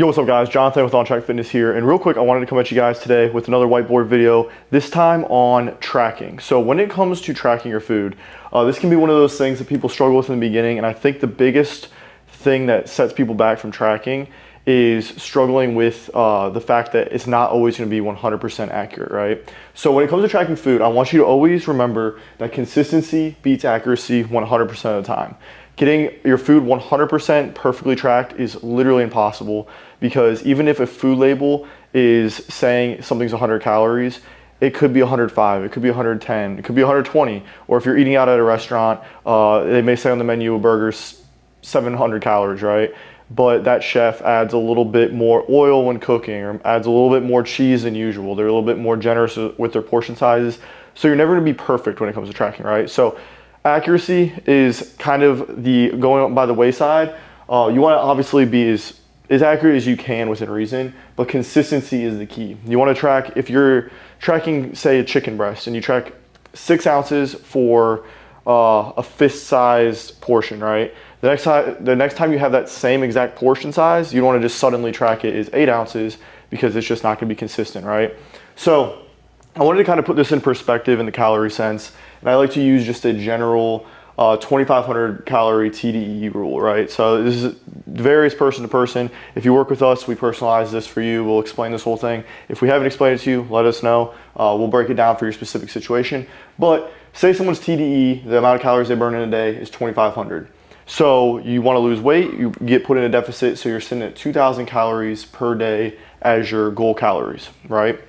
Yo, what's up guys? Jonathan with On Track Fitness here, and real quick I wanted to come at you guys today with another whiteboard video, this time on tracking. So when it comes to tracking your food, this can be one of those things that people struggle with in the beginning, and I think the biggest thing that sets people back from tracking is struggling with the fact that it's not always going to be 100% accurate, right? So when it comes to tracking food, I want you to always remember that consistency beats accuracy 100% of the time. Getting your food 100% perfectly tracked is literally impossible, because even if a food label is saying something's 100 calories, it could be 105, it could be 110, it could be 120, or if you're eating out at a restaurant, they may say on the menu a burger's 700 calories, right? But that chef adds a little bit more oil when cooking, or adds a little bit more cheese than usual. They're a little bit more generous with their portion sizes. So you're never gonna be perfect when it comes to tracking, right? So accuracy is kind of the going by the wayside. You wanna obviously be as accurate as you can within reason, but consistency is the key. You wanna track, if you're tracking, say, a chicken breast, and you track 6 ounces for a fist-sized portion, right? The next time you have that same exact portion size, you don't want to just suddenly track it as 8 ounces, because it's just not going to be consistent, right? So I wanted to kind of put this in perspective in the calorie sense, and I like to use just a general 2,500 calorie TDE rule, right? So this is varies person to person. If you work with us, we personalize this for you. We'll explain this whole thing. If we haven't explained it to you, let us know. We'll break it down for your specific situation. But say someone's TDE, the amount of calories they burn in a day is 2,500. So you want to lose weight, you get put in a deficit, so you're sitting at 2,000 calories per day as your goal calories, right?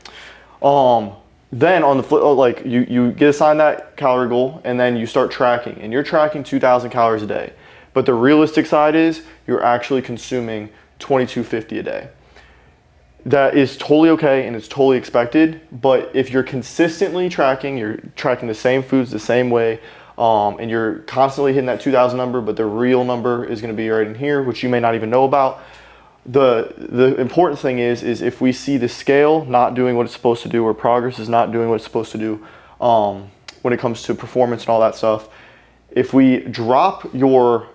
Then on the flip, like you get assigned that calorie goal, and then you start tracking, and you're tracking 2,000 calories a day. But the realistic side is you're actually consuming 2,250 a day. That is totally okay, and it's totally expected. But if you're consistently tracking, you're tracking the same foods the same way, and you're constantly hitting that 2,000 number, but the real number is going to be right in here, which you may not even know about. The important thing is if we see the scale not doing what it's supposed to do, or progress is not doing what it's supposed to do, when it comes to performance and all that stuff, if we drop your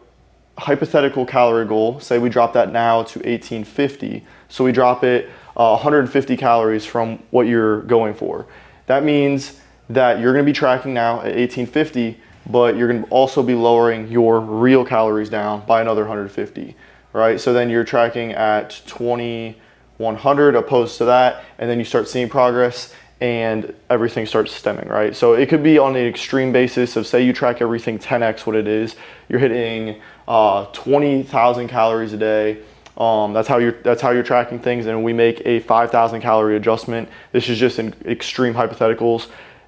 hypothetical calorie goal, say we drop that now to 1,850, so we drop it 150 calories from what you're going for. That means that you're going to be tracking now at 1,850, but you're going to also be lowering your real calories down by another 150, right? So then you're tracking at 2,100 opposed to that, and then you start seeing progress and everything starts stemming, right? So it could be on an extreme basis of, say you track everything 10x what it is, you're hitting 20,000 calories a day. That's how you're tracking things, and we make a 5,000 calorie adjustment. This is just in extreme hypotheticals.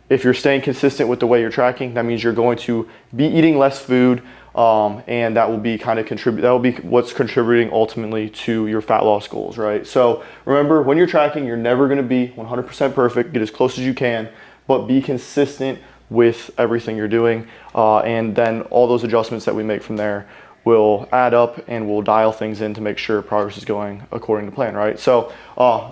If you're staying consistent with the way you're tracking, that means you're going to be eating less food, and that will be what's contributing ultimately to your fat loss goals, right? So remember, when you're tracking, you're never going to be 100% perfect. Get as close as you can, but be consistent with everything you're doing, and then all those adjustments that we make from there will add up, and we'll dial things in to make sure progress is going according to plan, right? So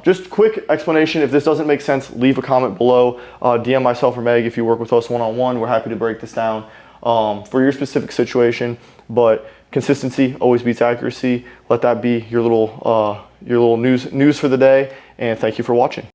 just quick explanation. If this doesn't make sense, leave a comment below. DM myself or Meg if you work with us one-on-one. We're happy to break this down for your specific situation. But consistency always beats accuracy. Let that be your little news for the day, and thank you for watching.